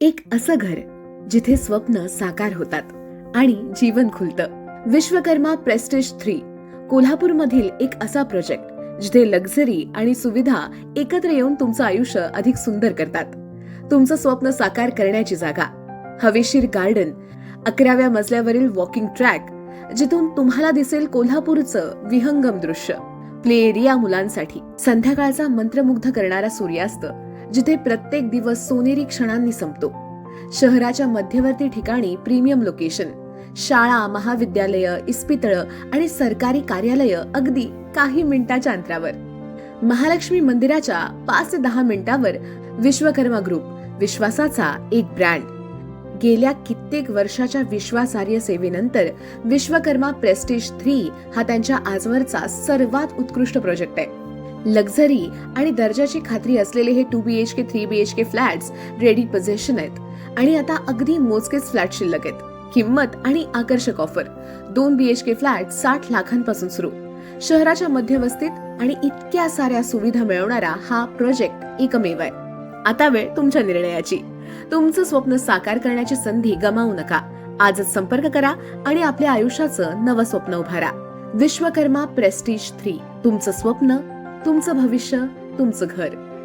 एक असं घर जिथे स्वप्न साकार होतात आणि जीवन खुलतं. विश्वकर्मा प्रेस्टिज 3 कोल्हापूरमधील एक असा प्रोजेक्ट जिथे लक्झरी आणि सुविधा एकत्र येऊन तुमचं आयुष्य अधिक सुंदर करतात. तुमचं स्वप्न साकार करण्याची जागा, हवेशीर गार्डन, 11व्या मजल्यावरील वॉकिंग ट्रॅक जिथून तुम्हाला दिसेल कोल्हापूरचं विहंगम दृश्य, प्ले एरिया मुलांसाठी, संध्याकाळचा मंत्रमुग्ध करणारा सूर्यास्त जिथे प्रत्येक दिवस सोनेरी क्षणांनी संपतो, शहराच्या मध्यवर्ती ठिकाणी प्रीमियम लोकेशन, शाळा, महाविद्यालय, इस्पितळं आणि सरकारी कार्यालय अगदी काही मिनिटाच्या अंतरावर. महालक्ष्मी मंदिराच्या 5 ते 10 मिनिटावर विश्वकर्मा ग्रुप, विश्वासाचा एक ब्रँड. गेल्या कित्येक वर्षाच्या विश्वासार्ह सेवेनंतर विश्वकर्मा प्रेस्टिज 3 हा त्यांच्या आजवरचा सर्वात उत्कृष्ट प्रोजेक्ट आहे. लक्झरी आणि दर्जाची खात्री असलेले हे 2 BHK 3 BHK flats ready position आहेत आणि आता अगदी मोजकेच फ्लॅट शिल्लक आहेत. किंमत आणि आकर्षक ऑफर. 2 BHK फ्लॅट 60 लाखांपासून सुरू. शहराच्या मध्यवस्तीत आणि इतक्या साऱ्या सुविधा मिळवणारा हा प्रोजेक्ट एकमेव आहे. आता वेळ तुमच्या निर्णयाची. तुमचं स्वप्न साकार करण्याची संधी गमावू नका. आजच संपर्क करा आणि आपल्या आयुष्याचं नवं स्वप्न उभारा. विश्वकर्मा प्रेस्टिज 3. तुमचं स्वप्न, तुमचं भविष्य, तुमचं घर.